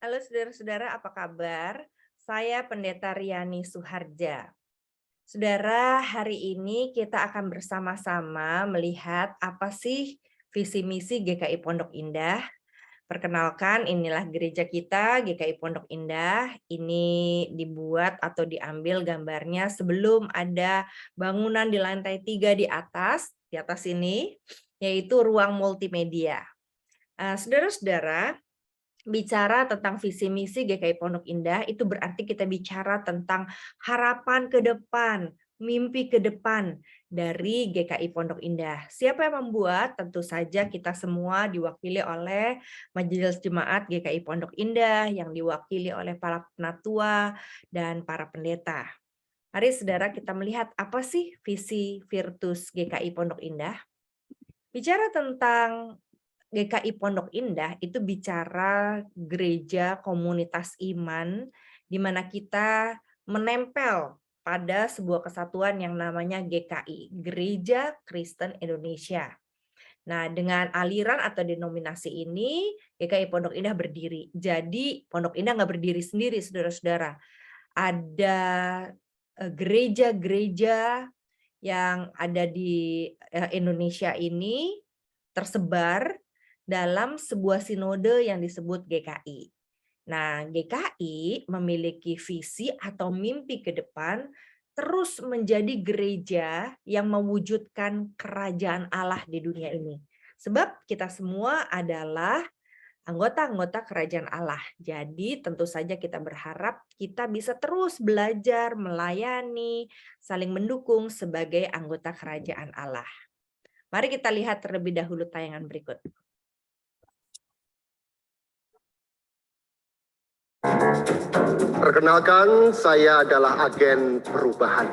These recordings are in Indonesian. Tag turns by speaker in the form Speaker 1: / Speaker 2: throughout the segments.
Speaker 1: Halo saudara-saudara, apa kabar? Saya Pendeta Riani Suhardja. Saudara, hari ini kita akan bersama-sama melihat apa sih visi misi GKI Pondok Indah. Perkenalkan, inilah gereja kita, GKI Pondok Indah. Ini dibuat atau diambil gambarnya sebelum ada bangunan di lantai 3 di atas ini, yaitu ruang multimedia. Saudara-saudara, bicara tentang visi misi GKI Pondok Indah itu berarti kita bicara tentang harapan ke depan, mimpi ke depan dari GKI Pondok Indah. Siapa yang membuat? Tentu saja kita semua diwakili oleh Majelis Jemaat GKI Pondok Indah yang diwakili oleh para penatua dan para pendeta. Mari saudara kita melihat apa sih visi Virtus GKI Pondok Indah. Bicara tentang GKI Pondok Indah itu bicara gereja komunitas iman di mana kita menempel pada sebuah kesatuan yang namanya GKI, Gereja Kristen Indonesia. Nah, dengan aliran atau denominasi ini, GKI Pondok Indah berdiri. Jadi, Pondok Indah nggak berdiri sendiri, saudara-saudara. Ada gereja-gereja yang ada di Indonesia ini tersebar dalam sebuah sinode yang disebut GKI. Nah, GKI memiliki visi atau mimpi ke depan terus menjadi gereja yang mewujudkan kerajaan Allah di dunia ini. Sebab kita semua adalah anggota-anggota kerajaan Allah. Jadi tentu saja kita berharap kita bisa terus belajar, melayani, saling mendukung sebagai anggota kerajaan Allah. Mari kita lihat terlebih dahulu tayangan berikut.
Speaker 2: Perkenalkan, saya adalah agen perubahan.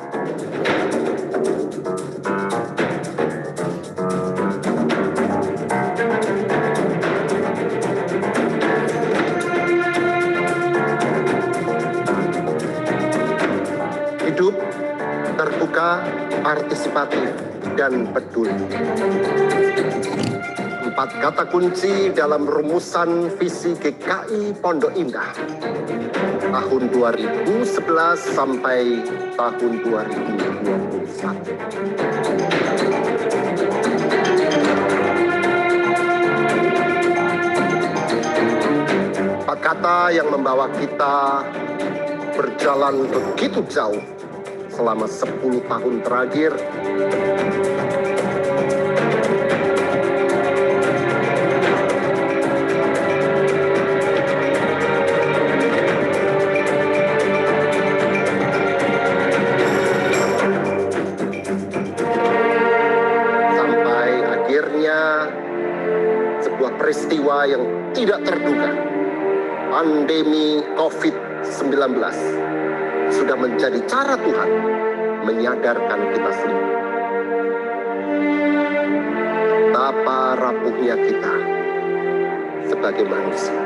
Speaker 2: Hidup terbuka, partisipatif, dan peduli. 4 kata kunci dalam rumusan visi GKI Pondok Indah tahun 2011 sampai tahun 2021. Empat kata yang membawa kita berjalan begitu jauh selama 10 tahun terakhir. Sebuah peristiwa yang tidak terduga, pandemi COVID-19, sudah menjadi cara Tuhan menyadarkan kita semua betapa rapuhnya kita sebagai manusia.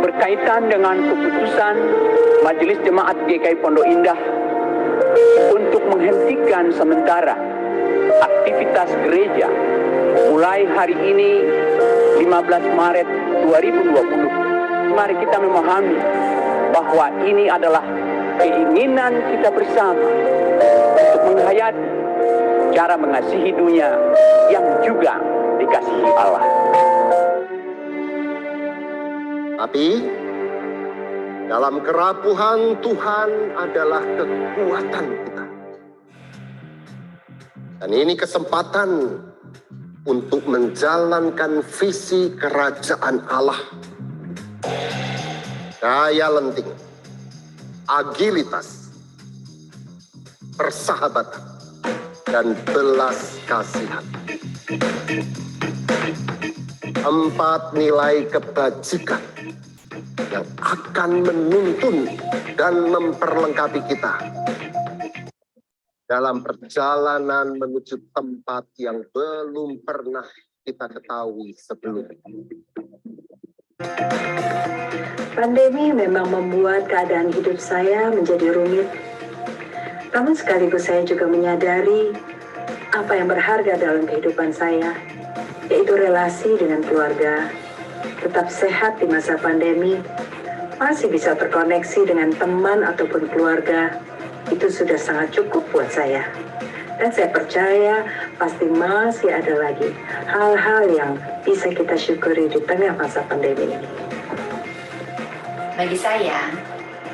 Speaker 3: Berkaitan dengan keputusan Majelis Jemaat GKI Pondok Indah untuk menghentikan sementara aktivitas gereja mulai hari ini 15 Maret 2020. Mari kita memahami bahwa ini adalah keinginan kita bersama untuk menghayati cara mengasihi dunia yang juga dikasihi Allah.
Speaker 2: Tapi dalam kerapuhan Tuhan adalah kekuatan kita. Dan ini kesempatan untuk menjalankan visi kerajaan Allah. Daya lenting, agilitas, persahabatan, dan belas kasihan. 4 nilai kebajikan yang akan menuntun dan memperlengkapi kita dalam perjalanan menuju tempat yang belum pernah kita ketahui sebelumnya.
Speaker 4: Pandemi memang membuat keadaan hidup saya menjadi rumit. Namun sekaligus saya juga menyadari apa yang berharga dalam kehidupan saya. yaitu relasi dengan keluarga, tetap sehat di masa pandemi, masih bisa terkoneksi dengan teman ataupun keluarga, itu sudah sangat cukup buat saya. Dan saya percaya pasti masih ada lagi hal-hal yang bisa kita syukuri di tengah masa pandemi ini.
Speaker 5: Bagi saya,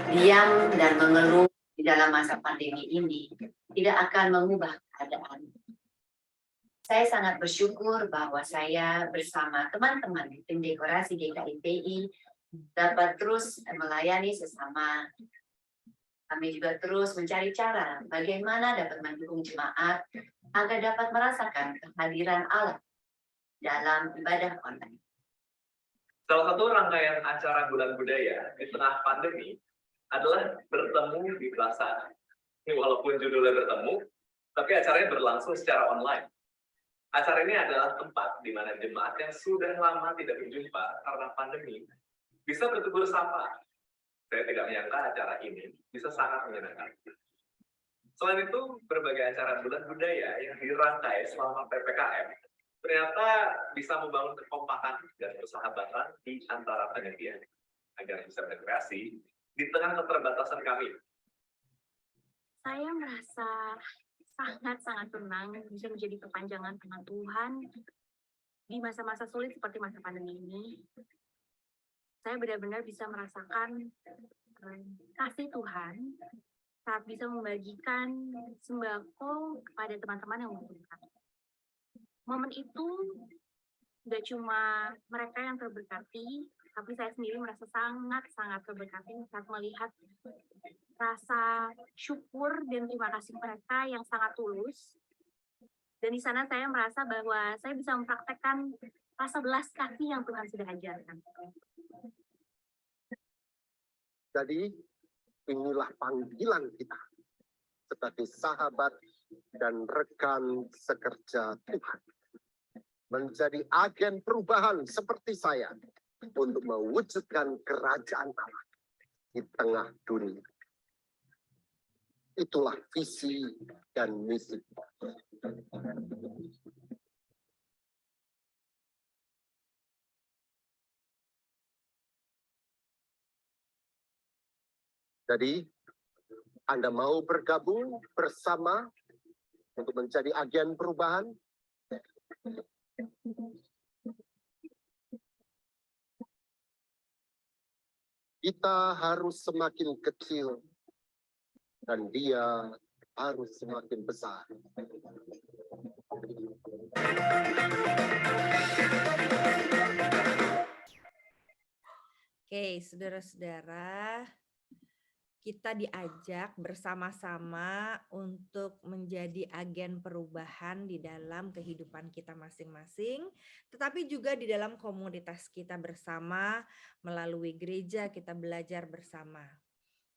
Speaker 5: diam dan mengeluh di dalam masa pandemi ini tidak akan mengubah keadaan. Saya sangat bersyukur bahwa saya bersama teman-teman di tim dekorasi GKIPI dapat terus melayani sesama. Kami juga terus mencari cara bagaimana dapat mendukung jemaat agar dapat merasakan kehadiran Allah dalam ibadah online.
Speaker 6: Salah satu rangkaian acara Bulan Budaya di tengah pandemi adalah bertemu di plaza. Ini walaupun judulnya bertemu, tapi acaranya berlangsung secara online. Acara ini adalah tempat di mana jemaat yang sudah lama tidak berjumpa karena pandemi bisa bertegur sapa. Saya tidak menyangka acara ini bisa sangat menyenangkan. Selain itu, berbagai acara Bulan Budaya yang dirangkai selama PPKM ternyata bisa membangun kekompakan dan persahabatan di antara panitia agar bisa berkreasi di tengah keterbatasan kami.
Speaker 7: Saya merasa sangat-sangat tenang bisa menjadi kepanjangan tangan Tuhan di masa-masa sulit seperti masa pandemi ini. Saya benar-benar bisa merasakan kasih Tuhan saat bisa membagikan sembako kepada teman-teman yang membutuhkan. Momen itu tidak cuma mereka yang terberkati, tapi saya sendiri merasa sangat-sangat terberkati saat melihat rasa syukur dan terima kasih mereka yang sangat tulus. Dan di sana saya merasa bahwa saya bisa mempraktekkan rasa belas kasih yang Tuhan sudah ajarkan.
Speaker 2: Jadi inilah panggilan kita sebagai sahabat dan rekan sekerja Tuhan. Menjadi agen perubahan seperti saya untuk mewujudkan kerajaan Allah di tengah dunia. Itulah visi dan misi. Jadi, Anda mau bergabung bersama untuk menjadi agen perubahan? Kita harus semakin kecil dan dia harus semakin besar.
Speaker 1: Oke, saudara-saudara, kita diajak bersama-sama untuk menjadi agen perubahan di dalam kehidupan kita masing-masing, tetapi juga di dalam komunitas kita bersama, melalui gereja kita belajar bersama.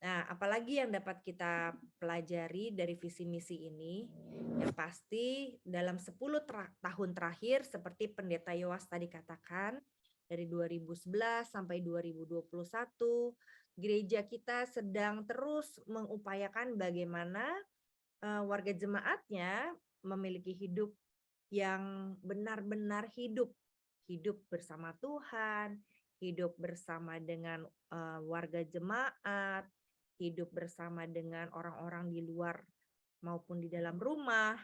Speaker 1: Nah, apalagi yang dapat kita pelajari dari visi misi ini? Yang pasti dalam 10 tahun terakhir, seperti Pendeta Yowas tadi katakan, dari 2011 sampai 2021, gereja kita sedang terus mengupayakan bagaimana warga jemaatnya memiliki hidup yang benar-benar hidup bersama Tuhan, hidup bersama dengan warga jemaat, hidup bersama dengan orang-orang di luar maupun di dalam rumah.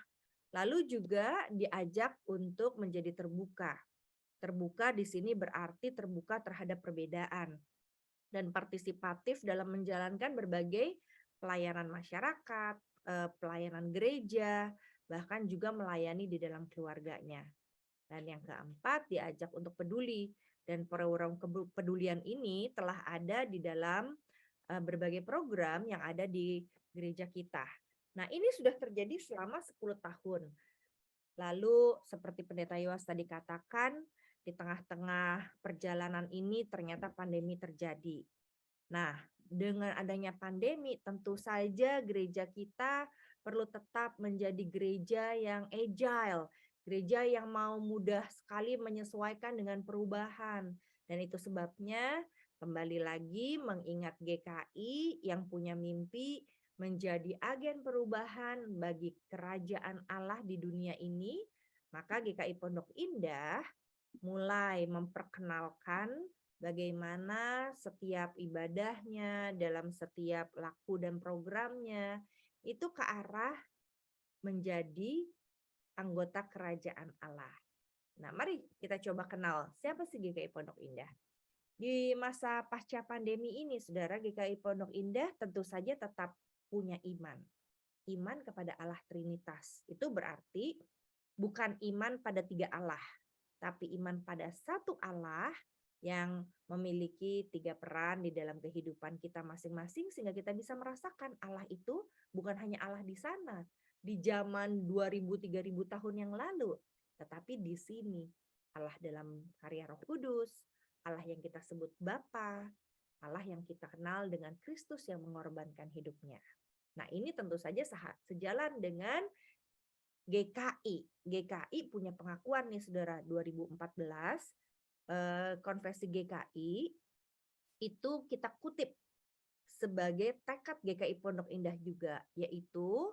Speaker 1: Lalu juga diajak untuk menjadi terbuka. Terbuka di sini berarti terbuka terhadap perbedaan dan partisipatif dalam menjalankan berbagai pelayanan masyarakat, pelayanan gereja, bahkan juga melayani di dalam keluarganya. Dan yang keempat, diajak untuk peduli. Dan program kepedulian ini telah ada di dalam berbagai program yang ada di gereja kita. Nah, ini sudah terjadi selama 10 tahun. Lalu seperti Pendeta Yowas tadi katakan, di tengah-tengah perjalanan ini ternyata pandemi terjadi. Nah, dengan adanya pandemi tentu saja gereja kita perlu tetap menjadi gereja yang agile, gereja yang mau mudah sekali menyesuaikan dengan perubahan. Dan itu sebabnya kembali lagi mengingat GKI yang punya mimpi menjadi agen perubahan bagi kerajaan Allah di dunia ini, Maka GKI Pondok Indah mulai memperkenalkan bagaimana setiap ibadahnya, dalam setiap laku dan programnya, itu ke arah menjadi anggota kerajaan Allah. Nah, mari kita coba kenal siapa sih GKI Pondok Indah. Di masa pasca pandemi ini, Saudara, GKI Pondok Indah tentu saja tetap punya iman. Iman kepada Allah Trinitas. Itu berarti bukan iman pada 3 Allah, tapi iman pada satu Allah yang memiliki 3 peran di dalam kehidupan kita masing-masing, sehingga kita bisa merasakan Allah itu bukan hanya Allah di sana, di zaman 2000-3000 tahun yang lalu, tetapi di sini Allah dalam karya Roh Kudus, Allah yang kita sebut Bapa, Allah yang kita kenal dengan Kristus yang mengorbankan hidupnya. Nah, ini tentu saja sejalan dengan GKI. GKI punya pengakuan nih, Saudara, 2014 konfesi GKI itu kita kutip sebagai tekad GKI Pondok Indah juga, yaitu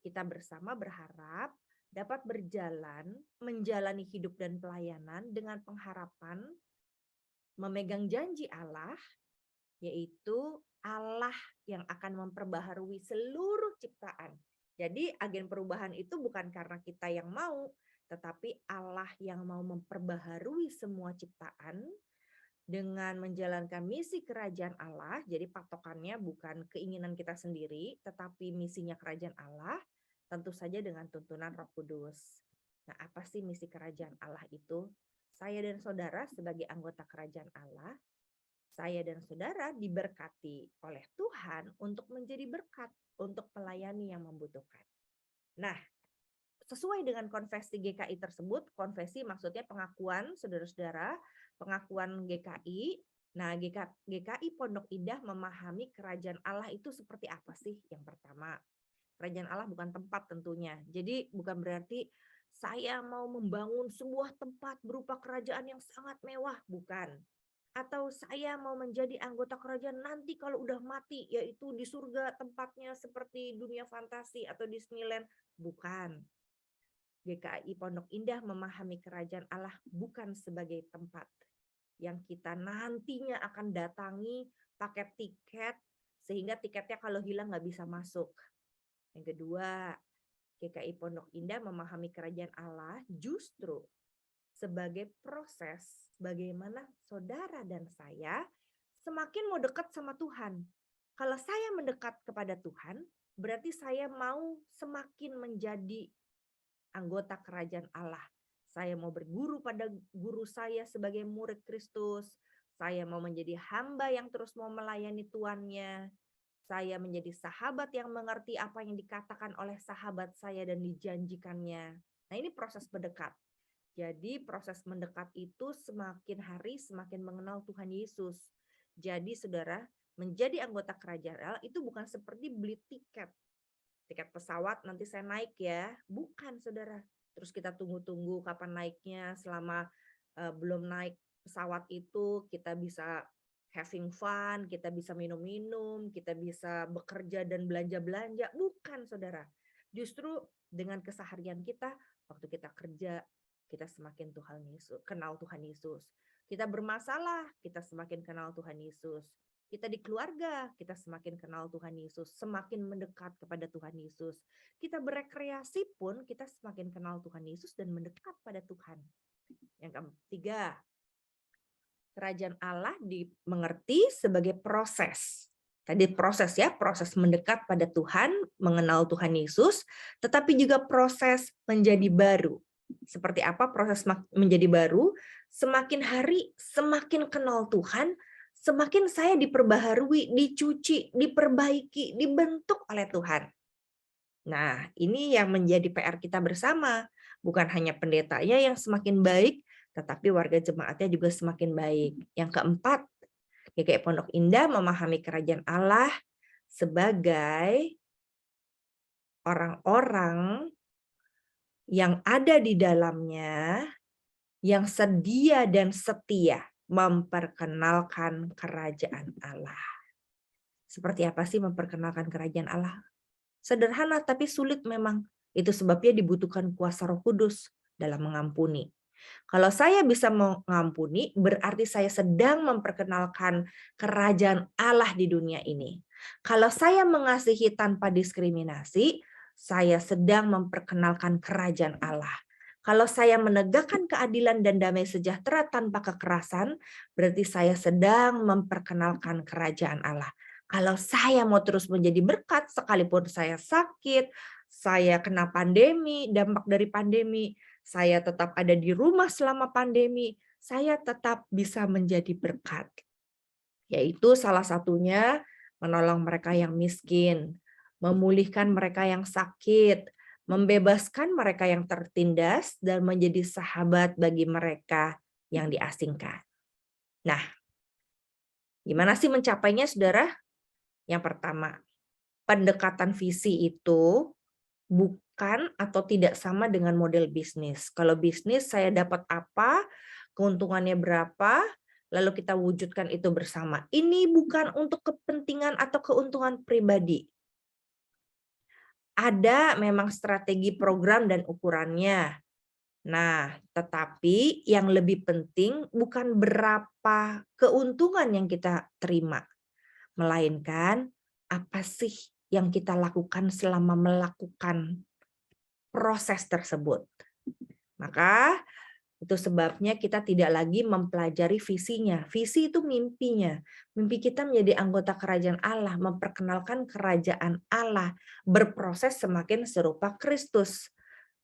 Speaker 1: kita bersama berharap dapat berjalan menjalani hidup dan pelayanan dengan pengharapan memegang janji Allah, yaitu Allah yang akan memperbaharui seluruh ciptaan. Jadi agen perubahan itu bukan karena kita yang mau, tetapi Allah yang mau memperbaharui semua ciptaan dengan menjalankan misi kerajaan Allah. Jadi patokannya bukan keinginan kita sendiri, tetapi misinya kerajaan Allah, tentu saja dengan tuntunan Roh Kudus. Nah, apa sih misi kerajaan Allah itu? Saya dan saudara sebagai anggota kerajaan Allah, saya dan saudara diberkati oleh Tuhan untuk menjadi berkat, untuk melayani yang membutuhkan. Nah, sesuai dengan konfesi GKI tersebut, konfesi maksudnya pengakuan, saudara-saudara, pengakuan GKI. Nah, GKI Pondok Indah memahami kerajaan Allah itu seperti apa sih? Yang pertama, kerajaan Allah bukan tempat tentunya. Jadi bukan berarti saya mau membangun sebuah tempat berupa kerajaan yang sangat mewah, bukan. Atau saya mau menjadi anggota kerajaan nanti kalau udah mati, yaitu di surga tempatnya seperti dunia fantasi atau Disneyland. Bukan. GKI Pondok Indah memahami kerajaan Allah bukan sebagai tempat yang kita nantinya akan datangi pakai tiket, sehingga tiketnya kalau hilang nggak bisa masuk. Yang kedua, GKI Pondok Indah memahami kerajaan Allah justru sebagai proses bagaimana saudara dan saya semakin mau dekat sama Tuhan. Kalau saya mendekat kepada Tuhan, berarti saya mau semakin menjadi anggota kerajaan Allah. Saya mau berguru pada guru saya sebagai murid Kristus. Saya mau menjadi hamba yang terus mau melayani tuannya. Saya menjadi sahabat yang mengerti apa yang dikatakan oleh sahabat saya dan dijanjikannya. Nah, ini proses mendekat. Jadi proses mendekat itu semakin hari semakin mengenal Tuhan Yesus. Jadi saudara, menjadi anggota kerajaan Allah itu bukan seperti beli tiket. Tiket pesawat nanti saya naik ya. Bukan, saudara. Terus kita tunggu-tunggu kapan naiknya. Selama belum naik pesawat itu kita bisa having fun, kita bisa minum-minum, kita bisa bekerja dan belanja-belanja. Bukan, saudara. Justru dengan keseharian kita, waktu kita kerja, kita semakin kenal Tuhan Yesus. Kita bermasalah, kita semakin kenal Tuhan Yesus. Kita di keluarga, kita semakin kenal Tuhan Yesus, semakin mendekat kepada Tuhan Yesus. Kita berekreasi pun, kita semakin kenal Tuhan Yesus dan mendekat pada Tuhan. Yang ketiga, kerajaan Allah dimengerti sebagai proses. Tadi proses ya, proses mendekat pada Tuhan, mengenal Tuhan Yesus, tetapi juga proses menjadi baru. Seperti apa proses menjadi baru? Semakin hari semakin kenal Tuhan, semakin saya diperbaharui, dicuci, diperbaiki, dibentuk oleh Tuhan. Nah, ini yang menjadi PR kita bersama. Bukan hanya pendetanya yang semakin baik, tetapi warga jemaatnya juga semakin baik. Yang keempat, GKI Pondok Indah memahami kerajaan Allah sebagai orang-orang yang ada di dalamnya, yang sedia dan setia memperkenalkan kerajaan Allah. Seperti apa sih memperkenalkan kerajaan Allah? Sederhana tapi sulit memang. Itu sebabnya dibutuhkan kuasa Roh Kudus. dalam mengampuni. Kalau saya bisa mengampuni, berarti saya sedang memperkenalkan kerajaan Allah di dunia ini. Kalau saya mengasihi tanpa diskriminasi, saya sedang memperkenalkan kerajaan Allah. Kalau saya menegakkan keadilan dan damai sejahtera tanpa kekerasan, berarti saya sedang memperkenalkan kerajaan Allah. Kalau saya mau terus menjadi berkat, sekalipun saya sakit, saya kena pandemi, dampak dari pandemi, saya tetap ada di rumah selama pandemi, saya tetap bisa menjadi berkat. Yaitu salah satunya menolong mereka yang miskin, memulihkan mereka yang sakit, membebaskan mereka yang tertindas, dan menjadi sahabat bagi mereka yang diasingkan. Nah, gimana sih mencapainya, saudara? Yang pertama, pendekatan visi itu bukan atau tidak sama dengan model bisnis. Kalau bisnis saya dapat apa, keuntungannya berapa, lalu kita wujudkan itu bersama. Ini bukan untuk kepentingan atau keuntungan pribadi. Ada memang strategi program dan ukurannya. Nah, tetapi yang lebih penting bukan berapa keuntungan yang kita terima, melainkan apa sih yang kita lakukan selama melakukan proses tersebut. Maka itu sebabnya kita tidak lagi mempelajari visinya. Visi itu mimpinya. Mimpi kita menjadi anggota kerajaan Allah, memperkenalkan kerajaan Allah, berproses semakin serupa Kristus.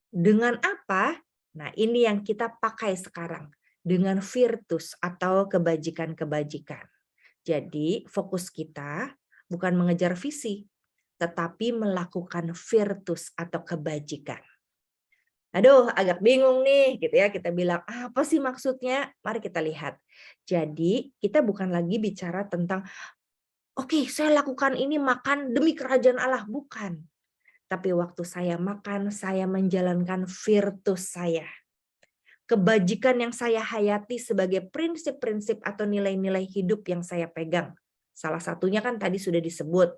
Speaker 1: Dengan apa? Nah, ini yang kita pakai sekarang. Dengan virtus atau kebajikan-kebajikan. Jadi fokus kita bukan mengejar visi, tetapi melakukan virtus atau kebajikan. Aduh, agak bingung nih, gitu ya. Kita bilang, apa sih maksudnya? Mari kita lihat. Jadi, kita bukan lagi bicara tentang, oke, saya lakukan ini makan demi kerajaan Allah. Bukan. Tapi waktu saya makan, saya menjalankan virtus saya. Kebajikan yang saya hayati sebagai prinsip-prinsip atau nilai-nilai hidup yang saya pegang. Salah satunya kan tadi sudah disebut.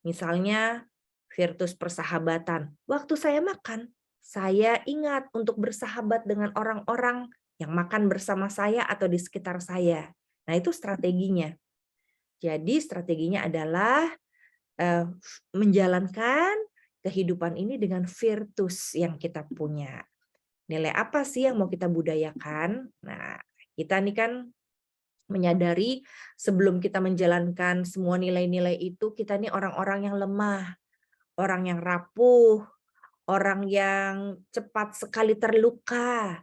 Speaker 1: Misalnya, virtus persahabatan. Waktu saya makan, saya ingat untuk bersahabat dengan orang-orang yang makan bersama saya atau di sekitar saya. Nah, itu strateginya. Jadi strateginya adalah menjalankan kehidupan ini dengan virtus yang kita punya. Nilai apa sih yang mau kita budayakan? Nah, kita nih kan menyadari sebelum kita menjalankan semua nilai-nilai itu, kita nih orang-orang yang lemah, orang yang rapuh, orang yang cepat sekali terluka,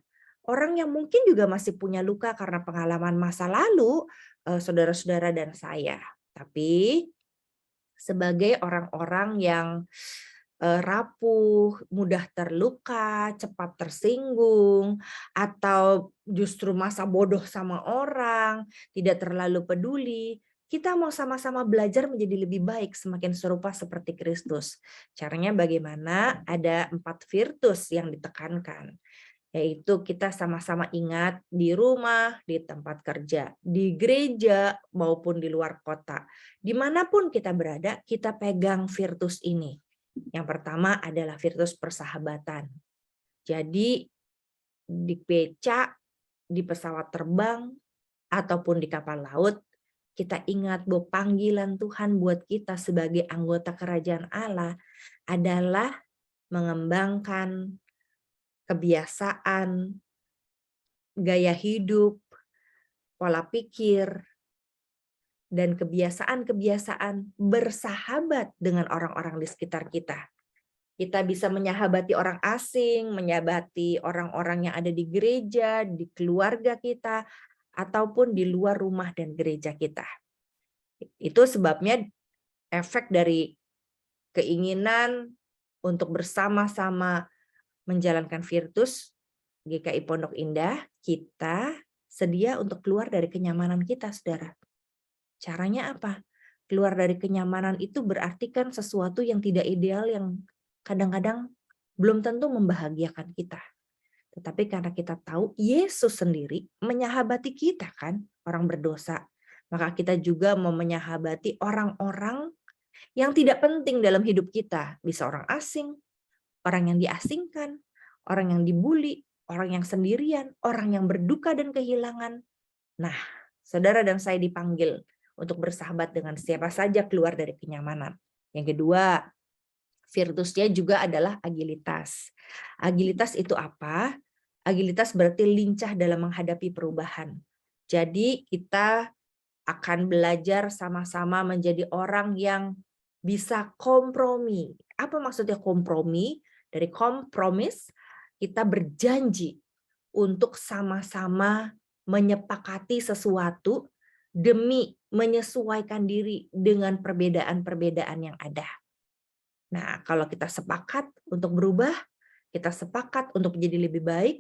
Speaker 1: orang yang mungkin juga masih punya luka karena pengalaman masa lalu, saudara-saudara dan saya. Tapi sebagai orang-orang yang rapuh, mudah terluka, cepat tersinggung, atau justru masa bodoh sama orang, tidak terlalu peduli, kita mau sama-sama belajar menjadi lebih baik, semakin serupa seperti Kristus. Caranya bagaimana? Ada 4 virtus yang ditekankan, yaitu kita sama-sama ingat di rumah, di tempat kerja, di gereja, maupun di luar kota. Dimanapun kita berada, kita pegang virtus ini. Yang pertama adalah virtus persahabatan. Jadi di becak, di pesawat terbang, ataupun di kapal laut, kita ingat bahwa panggilan Tuhan buat kita sebagai anggota kerajaan Allah adalah mengembangkan kebiasaan, gaya hidup, pola pikir, dan kebiasaan-kebiasaan bersahabat dengan orang-orang di sekitar kita. Kita bisa menyahabati orang asing, menyahabati orang-orang yang ada di gereja, di keluarga kita, ataupun di luar rumah dan gereja kita. Itu sebabnya efek dari keinginan untuk bersama-sama menjalankan virtus GKI Pondok Indah, kita sedia untuk keluar dari kenyamanan kita, saudara. Caranya apa? Keluar dari kenyamanan itu berarti kan sesuatu yang tidak ideal, yang kadang-kadang belum tentu membahagiakan kita. Tetapi karena kita tahu Yesus sendiri menyahabati kita kan, orang berdosa, maka kita juga mau menyahabati orang-orang yang tidak penting dalam hidup kita. Bisa orang asing, orang yang diasingkan, orang yang dibully, orang yang sendirian, orang yang berduka dan kehilangan. Nah, saudara dan saya dipanggil untuk bersahabat dengan siapa saja keluar dari kenyamanan. Yang kedua, virtusnya juga adalah agilitas. Agilitas itu apa? Agilitas berarti lincah dalam menghadapi perubahan. Jadi kita akan belajar sama-sama menjadi orang yang bisa kompromi. Apa maksudnya kompromi? Dari kompromis, kita berjanji untuk sama-sama menyepakati sesuatu demi menyesuaikan diri dengan perbedaan-perbedaan yang ada. Nah, kalau kita sepakat untuk berubah, kita sepakat untuk menjadi lebih baik,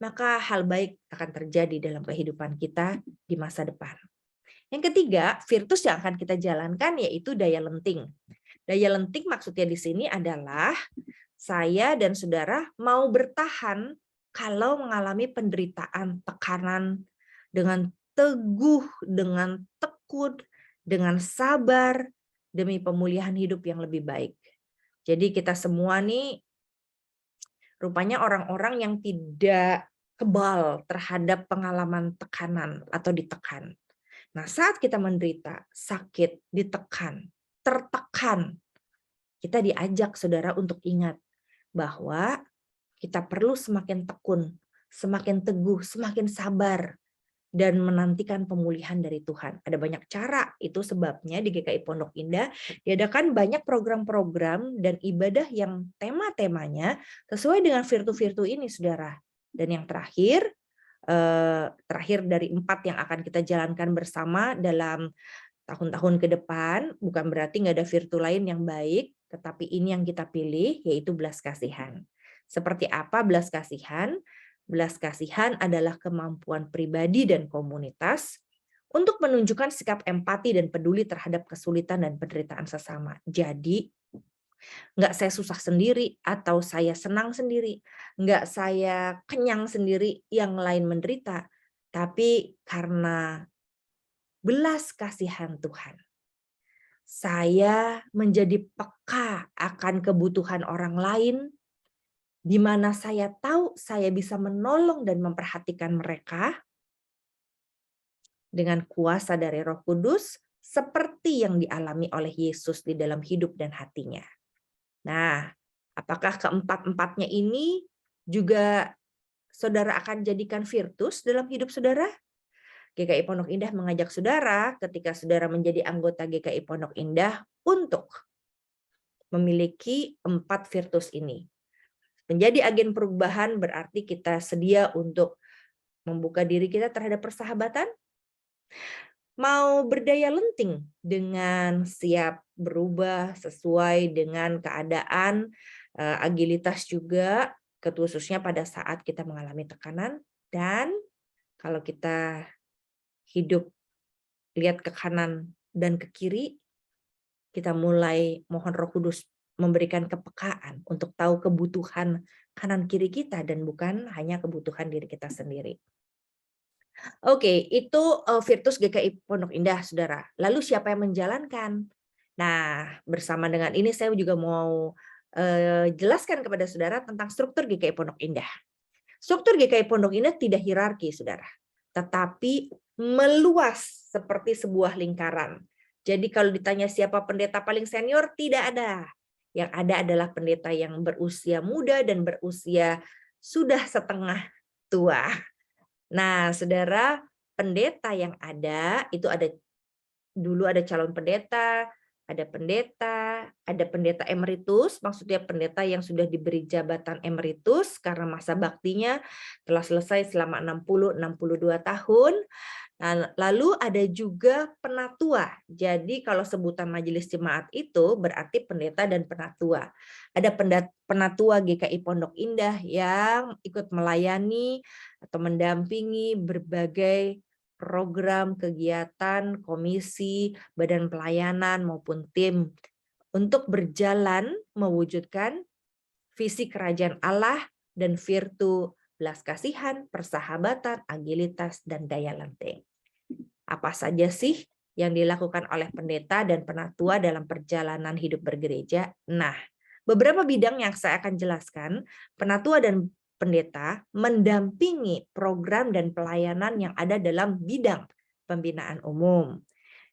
Speaker 1: maka hal baik akan terjadi dalam kehidupan kita di masa depan. Yang ketiga, virtus yang akan kita jalankan yaitu daya lenting. Daya lenting maksudnya di sini adalah saya dan saudara mau bertahan kalau mengalami penderitaan, tekanan, dengan teguh, dengan tekun, dengan sabar, demi pemulihan hidup yang lebih baik. Jadi kita semua nih rupanya orang-orang yang tidak kebal terhadap pengalaman tekanan atau ditekan. Nah, saat kita menderita, sakit, ditekan, tertekan, kita diajak saudara untuk ingat bahwa kita perlu semakin tekun, semakin teguh, semakin sabar, dan menantikan pemulihan dari Tuhan. Ada banyak cara, itu sebabnya di GKI Pondok Indah diadakan banyak program-program dan ibadah yang tema-temanya sesuai dengan virtu-virtu ini, saudara. Dan yang terakhir dari 4 yang akan kita jalankan bersama dalam tahun-tahun ke depan, bukan berarti nggak ada virtu lain yang baik, tetapi ini yang kita pilih, yaitu belas kasihan. Seperti apa belas kasihan? Belas kasihan adalah kemampuan pribadi dan komunitas untuk menunjukkan sikap empati dan peduli terhadap kesulitan dan penderitaan sesama. Jadi, nggak saya susah sendiri atau saya senang sendiri, nggak saya kenyang sendiri, yang lain menderita, tapi karena belas kasihan Tuhan, saya menjadi peka akan kebutuhan orang lain, di mana saya tahu saya bisa menolong dan memperhatikan mereka dengan kuasa dari Roh Kudus, seperti yang dialami oleh Yesus di dalam hidup dan hatinya. Nah, apakah keempat-empatnya ini juga saudara akan jadikan virtus dalam hidup saudara? GKI Pondok Indah mengajak saudara ketika saudara menjadi anggota GKI Pondok Indah untuk memiliki 4 virtus ini. Menjadi agen perubahan berarti kita sedia untuk membuka diri kita terhadap persahabatan, mau berdaya lenting dengan siap berubah sesuai dengan keadaan, agilitas juga, khususnya pada saat kita mengalami tekanan, dan kalau kita hidup lihat ke kanan dan ke kiri, kita mulai mohon Roh Kudus memberikan kepekaan untuk tahu kebutuhan kanan kiri kita dan bukan hanya kebutuhan diri kita sendiri. Oke, itu virtus GKI Pondok Indah, saudara. Lalu siapa yang menjalankan? Nah, bersama dengan ini saya juga mau jelaskan kepada saudara tentang struktur GKI Pondok Indah. Struktur GKI Pondok Indah tidak hierarki, saudara, tetapi meluas seperti sebuah lingkaran. Jadi kalau ditanya siapa pendeta paling senior, tidak ada. Yang ada adalah pendeta yang berusia muda dan berusia sudah setengah tua. Nah, saudara, pendeta yang ada itu dulu ada calon pendeta, ada pendeta emeritus, maksudnya pendeta yang sudah diberi jabatan emeritus karena masa baktinya telah selesai selama 60-62 tahun. Nah, lalu ada juga penatua. Jadi kalau sebutan majelis jemaat itu berarti pendeta dan penatua. Ada penatua GKI Pondok Indah yang ikut melayani atau mendampingi berbagai program, kegiatan, komisi, badan pelayanan maupun tim untuk berjalan mewujudkan visi kerajaan Allah dan virtu belas kasihan, persahabatan, agilitas, dan daya lenting. Apa saja sih yang dilakukan oleh pendeta dan penatua dalam perjalanan hidup bergereja? Nah, beberapa bidang yang saya akan jelaskan, penatua dan pendeta mendampingi program dan pelayanan yang ada dalam bidang pembinaan umum.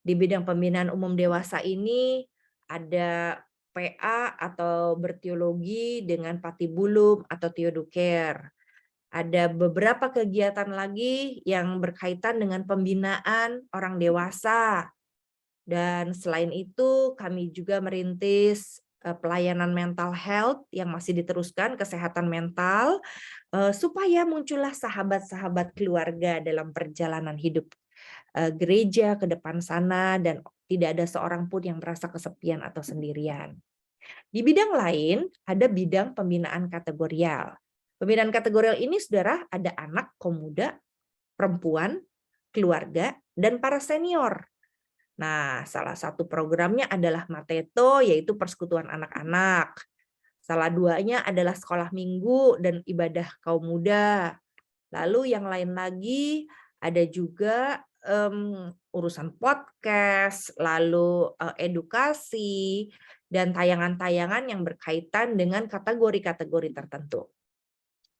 Speaker 1: Di bidang pembinaan umum dewasa ini ada PA atau berteologi dengan patibulum atau theoduker. Ada beberapa kegiatan lagi yang berkaitan dengan pembinaan orang dewasa. Dan selain itu kami juga merintis pelayanan mental health yang masih diteruskan, kesehatan mental, supaya muncullah sahabat-sahabat keluarga dalam perjalanan hidup gereja ke depan sana dan tidak ada seorang pun yang merasa kesepian atau sendirian. Di bidang lain ada bidang pembinaan kategorial. Pembinaan kategorial ini saudara ada anak, pemuda, perempuan, keluarga, dan para senior. Nah, salah satu programnya adalah Mateto, yaitu persekutuan anak-anak. Salah duanya adalah sekolah minggu dan ibadah kaum muda. Lalu yang lain lagi ada juga urusan podcast, lalu edukasi, dan tayangan-tayangan yang berkaitan dengan kategori-kategori tertentu.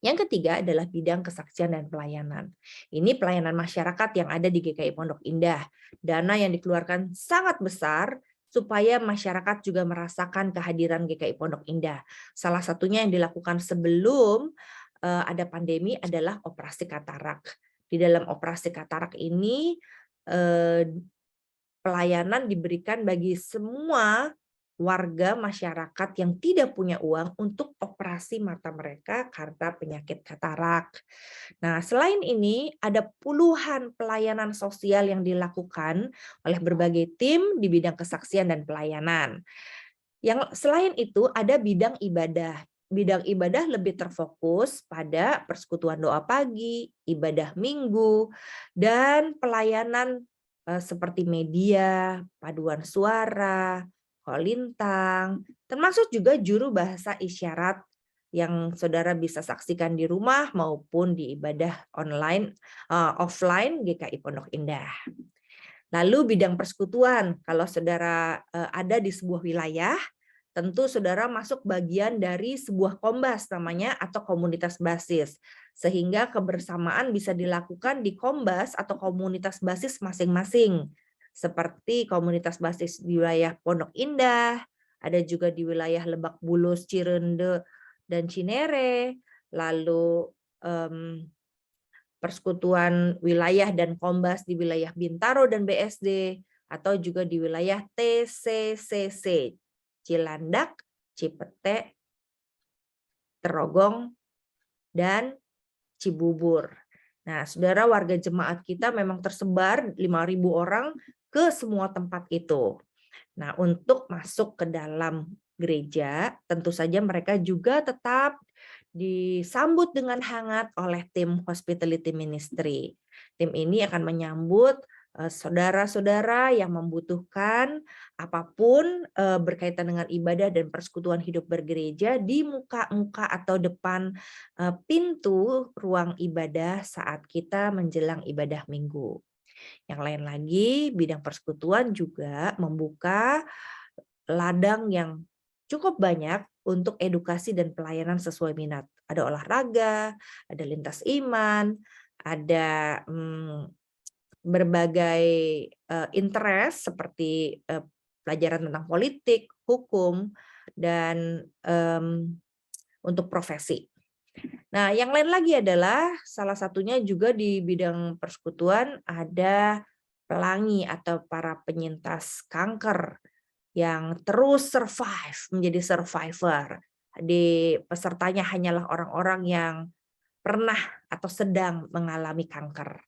Speaker 1: Yang ketiga adalah bidang kesaksian dan pelayanan. Ini pelayanan masyarakat yang ada di GKI Pondok Indah. Dana yang dikeluarkan sangat besar supaya masyarakat juga merasakan kehadiran GKI Pondok Indah. Salah satunya yang dilakukan sebelum ada pandemi adalah operasi katarak. Di dalam operasi katarak ini pelayanan diberikan bagi semua warga masyarakat yang tidak punya uang untuk operasi mata mereka karena penyakit katarak. Nah, selain ini ada puluhan pelayanan sosial yang dilakukan oleh berbagai tim di bidang kesaksian dan pelayanan. Yang selain itu ada bidang ibadah. Bidang ibadah lebih terfokus pada persekutuan doa pagi, ibadah minggu, dan pelayanan seperti media, paduan suara, kolintang, termasuk juga juru bahasa isyarat yang saudara bisa saksikan di rumah maupun di ibadah online, offline GKI Pondok Indah. Lalu bidang persekutuan, kalau saudara ada di sebuah wilayah, tentu saudara masuk bagian dari sebuah kombas namanya atau komunitas basis. Sehingga kebersamaan bisa dilakukan di kombas atau komunitas basis masing-masing. Seperti komunitas basis di wilayah Pondok Indah, ada juga di wilayah Lebak Bulus, Cirende, dan Cinere, lalu persekutuan wilayah dan kombas di wilayah Bintaro dan BSD, atau juga di wilayah TCCC, Cilandak, Cipete, Terogong, dan Cibubur. Nah, saudara, warga jemaat kita memang tersebar 5.000 orang ke semua tempat itu. Nah, untuk masuk ke dalam gereja, tentu saja mereka juga tetap disambut dengan hangat oleh tim Hospitality Ministry. Tim ini akan menyambut saudara-saudara yang membutuhkan apapun berkaitan dengan ibadah dan persekutuan hidup bergereja di muka-muka atau depan pintu ruang ibadah saat kita menjelang ibadah minggu. Yang lain lagi, bidang persekutuan juga membuka ladang yang cukup banyak untuk edukasi dan pelayanan sesuai minat. Ada olahraga, ada lintas iman, ada berbagai interest seperti pelajaran tentang politik, hukum, dan untuk profesi. Nah, yang lain lagi adalah salah satunya juga di bidang persekutuan ada pelangi atau para penyintas kanker yang terus survive, menjadi survivor. Di pesertanya hanyalah orang-orang yang pernah atau sedang mengalami kanker.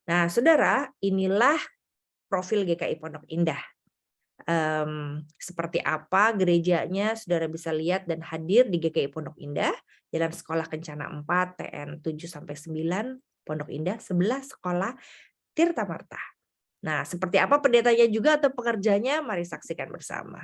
Speaker 1: Nah, saudara, inilah profil GKI Pondok Indah. Seperti apa gerejanya, saudara bisa lihat dan hadir di GKI Pondok Indah, Jalan Sekolah Kencana 4, TN 7-9, Pondok Indah, sebelah sekolah Tirta Marta. Nah, seperti apa pendetanya juga atau pekerjanya, mari saksikan bersama.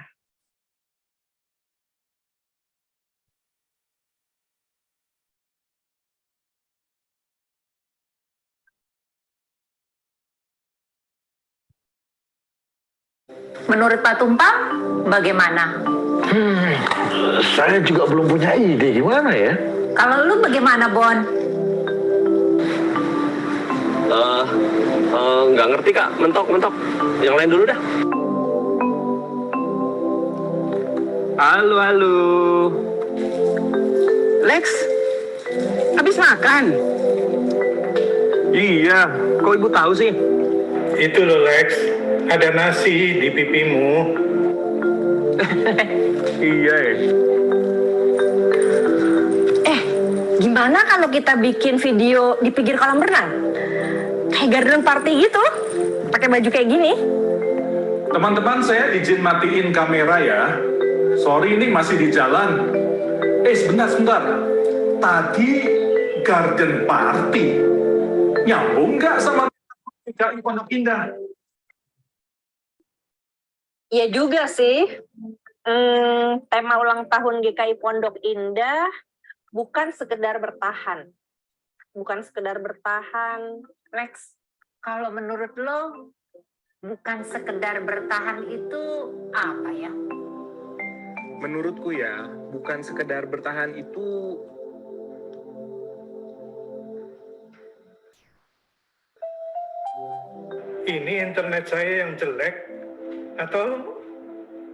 Speaker 8: Menurut Pak Tumpang, bagaimana?
Speaker 9: Saya juga belum punya ide gimana ya.
Speaker 8: Kalau lu bagaimana, Bon?
Speaker 9: Nggak ngerti Kak, mentok. Yang lain dulu dah.
Speaker 3: Halo.
Speaker 10: Lex, habis makan?
Speaker 3: Iya, kok ibu tahu sih?
Speaker 11: Itu loh Lex, ada nasi di pipimu.
Speaker 3: Iya ya.
Speaker 10: Gimana kalau kita bikin video di pinggir kolam renang? Kayak garden party gitu, pakai baju kayak gini.
Speaker 11: Teman-teman, saya izin matiin kamera ya. Sorry, ini masih di jalan. Sebentar. Tadi garden party. Nyambung nggak sama GKI Pondok Indah?
Speaker 10: Iya juga sih. Tema ulang tahun GKI Pondok Indah bukan sekedar bertahan.
Speaker 8: Lex, kalau menurut lo bukan sekedar bertahan itu apa ya?
Speaker 12: Menurutku ya, bukan sekedar bertahan itu
Speaker 11: Ini internet saya yang jelek atau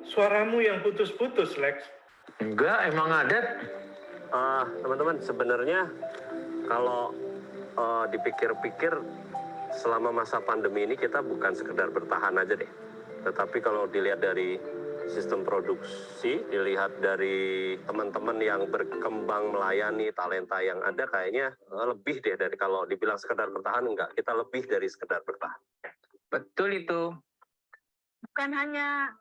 Speaker 11: suaramu yang putus-putus, Lex?
Speaker 9: Enggak, emang ada. Teman-teman, sebenarnya kalau dipikir-pikir selama masa pandemi ini kita bukan sekedar bertahan aja deh. Tetapi kalau dilihat dari sistem produksi, dilihat dari teman-teman yang berkembang melayani talenta yang ada, kayaknya lebih deh dari kalau dibilang sekedar bertahan, enggak. Kita lebih dari sekedar bertahan.
Speaker 10: Betul itu.
Speaker 13: Bukan hanya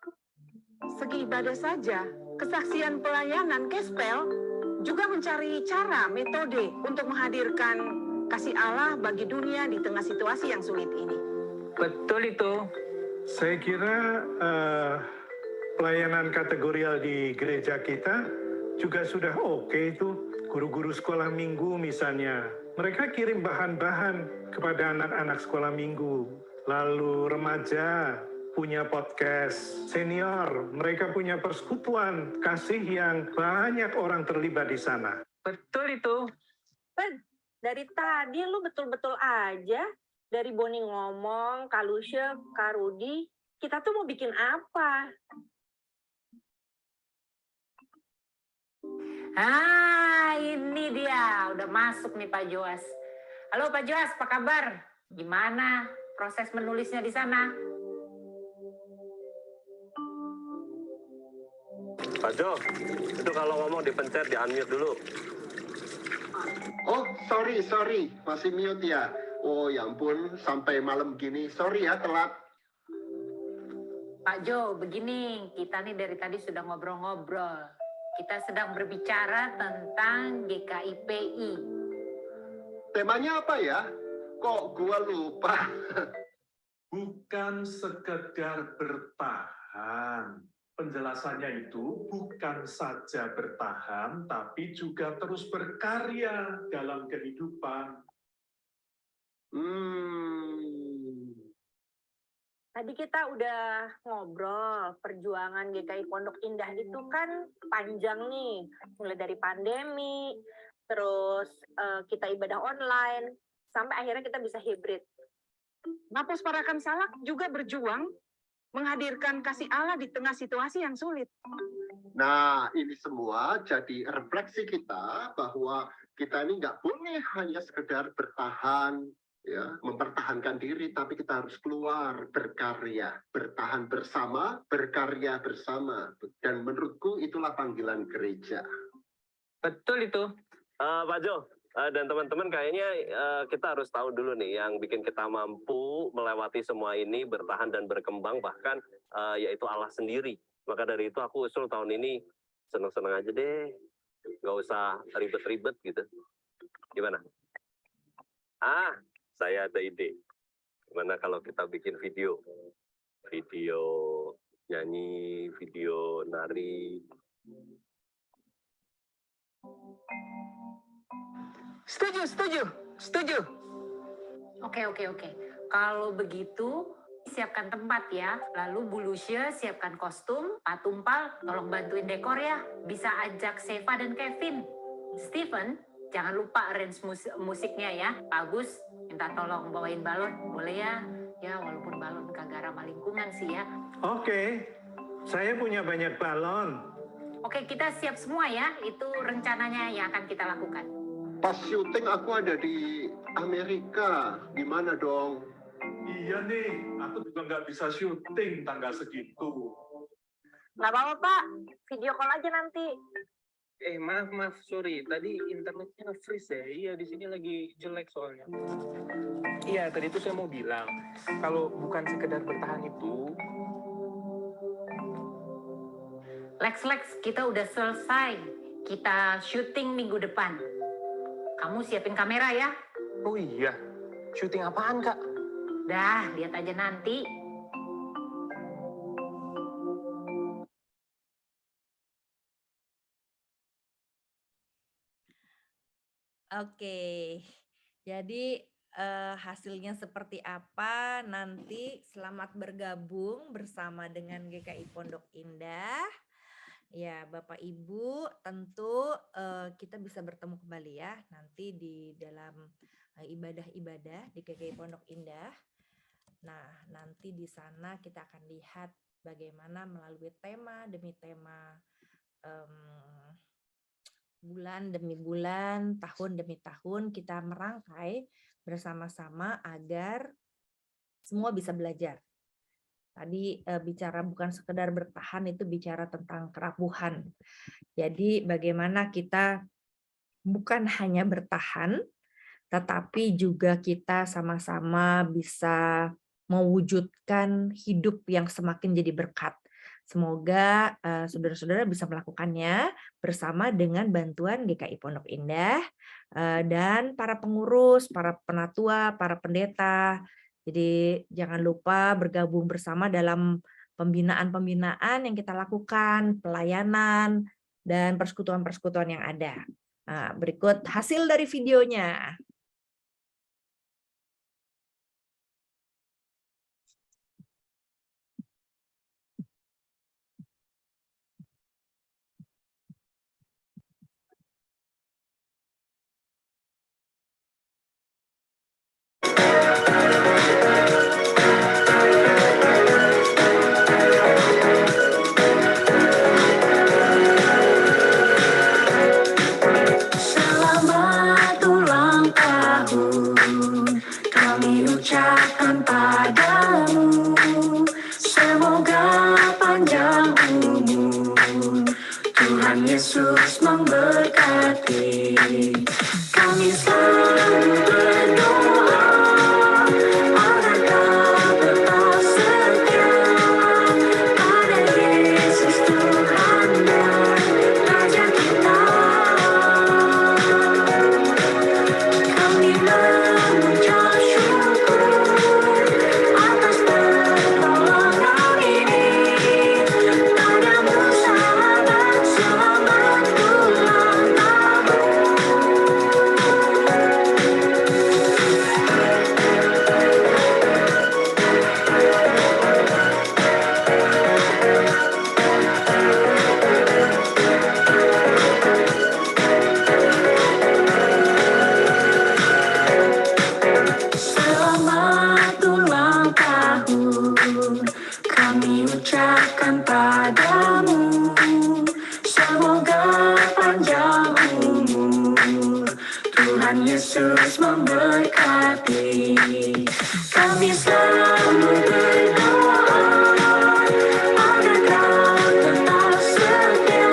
Speaker 13: segi ibadah saja, kesaksian pelayanan Kespel juga mencari cara, metode untuk menghadirkan kasih Allah bagi dunia di tengah situasi yang sulit ini.
Speaker 10: Betul itu.
Speaker 11: Saya kira pelayanan kategorial di gereja kita juga sudah oke itu. Guru-guru sekolah minggu misalnya, mereka kirim bahan-bahan kepada anak-anak sekolah minggu. Lalu remaja punya podcast, senior mereka punya persekutuan kasih yang banyak orang terlibat di sana.
Speaker 10: Betul itu. Dari tadi lu betul-betul aja. Dari Boni ngomong, Kak Lucia, Kak Rudi, kita tuh mau bikin apa?
Speaker 8: Ini dia. Udah masuk nih Pak Joas. Halo Pak Joas, apa kabar? Gimana proses menulisnya di sana?
Speaker 9: Pak Jo, itu kalau ngomong dipencet, di-unmute dulu.
Speaker 2: Oh, sorry. Masih mute ya. Oh, ya ampun. Sampai malam gini. Sorry ya, telat.
Speaker 8: Pak Jo, begini, kita nih dari tadi sudah ngobrol-ngobrol. Kita sedang berbicara tentang GKIPI.
Speaker 2: Temanya apa ya? Kok gua lupa?
Speaker 11: Bukan sekedar bertahan. Penjelasannya itu bukan saja bertahan, tapi juga terus berkarya dalam kehidupan.
Speaker 10: Tadi kita udah ngobrol, perjuangan GKI Pondok Indah itu kan panjang nih. Mulai dari pandemi, terus kita ibadah online, sampai akhirnya kita bisa hibrid.
Speaker 13: Mapus Parakan Salak juga berjuang menghadirkan kasih Allah di tengah situasi yang sulit.
Speaker 2: Nah, ini semua jadi refleksi kita bahwa kita ini nggak boleh hanya sekedar bertahan, ya, mempertahankan diri, tapi kita harus keluar, berkarya, bertahan bersama, berkarya bersama. Dan menurutku itulah panggilan gereja.
Speaker 10: Betul itu.
Speaker 9: Pak Jo, dan teman-teman kayaknya kita harus tahu dulu nih yang bikin kita mampu melewati semua ini, bertahan dan berkembang, bahkan yaitu Allah sendiri. Maka dari itu aku usul tahun ini seneng-seneng aja deh, nggak usah ribet-ribet gitu. Gimana? Saya ada ide. Gimana kalau kita bikin video nyanyi, video nari.
Speaker 13: Setuju.
Speaker 8: Oke. Kalau begitu, siapkan tempat ya. Lalu Bu Lucia siapkan kostum, Pak Tumpal tolong bantuin dekor ya. Bisa ajak Seva dan Kevin. Steven, Jangan lupa arrange musiknya ya. Pak Agus, minta tolong bawain balon, boleh ya? Ya, walaupun balon kagak ramah lingkungan sih ya.
Speaker 11: Oke, saya punya banyak balon.
Speaker 8: Oke, kita siap semua ya. Itu rencananya yang akan kita lakukan.
Speaker 2: Pas syuting aku ada di Amerika, gimana dong?
Speaker 11: Iya nih, aku juga nggak bisa syuting tanggal segitu.
Speaker 10: Nggak apa-apa, Pak. Video call aja nanti.
Speaker 12: Maaf, sorry. Tadi internetnya freeze ya. Iya, di sini lagi jelek soalnya. Iya, tadi itu saya mau bilang, kalau bukan sekedar bertahan itu.
Speaker 8: Lex, kita udah selesai. Kita syuting minggu depan. Kamu siapin kamera ya.
Speaker 12: Oh iya, syuting apaan, Kak?
Speaker 8: Dah, lihat aja nanti.
Speaker 1: Oke, jadi hasilnya seperti apa nanti selamat bergabung bersama dengan GKI Pondok Indah. Ya, Bapak Ibu, tentu kita bisa bertemu kembali ya nanti di dalam ibadah-ibadah di GKI Pondok Indah. Nah, nanti di sana kita akan lihat bagaimana melalui tema demi tema, bulan demi bulan, tahun demi tahun kita merangkai bersama-sama agar semua bisa belajar. Tadi bicara bukan sekedar bertahan, itu bicara tentang kerapuhan. Jadi bagaimana kita bukan hanya bertahan, tetapi juga kita sama-sama bisa mewujudkan hidup yang semakin jadi berkat. Semoga saudara-saudara bisa melakukannya bersama dengan bantuan GKI Pondok Indah dan para pengurus, para penatua, para pendeta. Jadi jangan lupa bergabung bersama dalam pembinaan-pembinaan yang kita lakukan, pelayanan, dan persekutuan-persekutuan yang ada. Nah, berikut hasil dari videonya.
Speaker 14: Selamat ulang tahun kami ucapkan padamu, semoga panjang umur, Tuhan Yesus memberkati. Kami selalu berdoa agar kau tetap setia pada Yesus Tuhan dan Raja kita. Kami mengucap syukur atas pertolongan ini. Padamu sahabat, selamat ulang tahun. Selamat ulang tahun kami ucapkan padamu, semoga panjang umur, Tuhan Yesus memberkati. Kami selalu berdoa agar kau tetap setia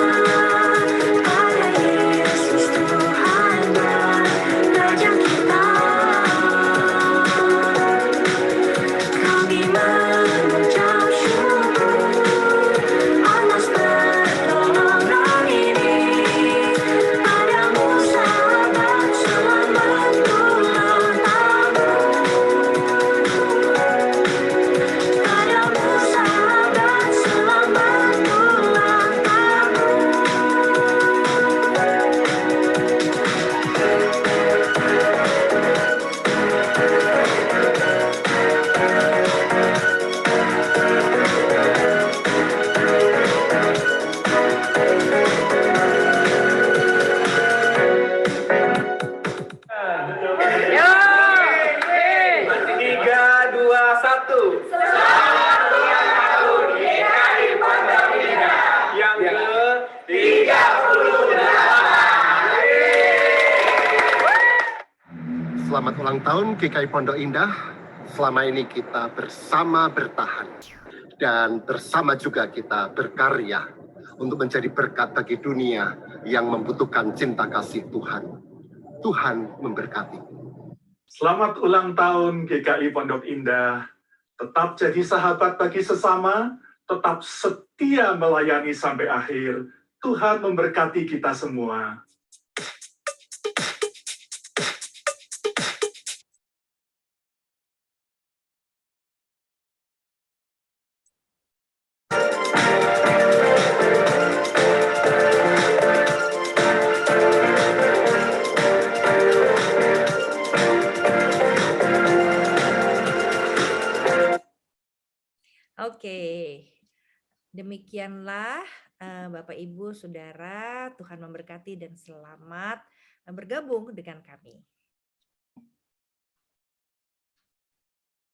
Speaker 14: pada Yesus Tuhan dan Raja kita. Kami mengucap syukur atas pertolongan ini. Padamu sahabat, selamat ulang tahun. Padamu
Speaker 6: Ya. 3, 2, 1. Selamat ulang tahun GKI Pondok Indah yang ke-38.
Speaker 2: Selamat ulang tahun GKI Pondok Indah. Selama ini kita bersama bertahan dan bersama juga kita berkarya untuk menjadi berkat bagi dunia yang membutuhkan cinta kasih Tuhan. Tuhan memberkati.
Speaker 11: Selamat ulang tahun GKI Pondok Indah. Tetap jadi sahabat bagi sesama, tetap setia melayani sampai akhir. Tuhan memberkati kita semua.
Speaker 1: Oke, demikianlah Bapak Ibu Saudara, Tuhan memberkati dan selamat bergabung dengan kami.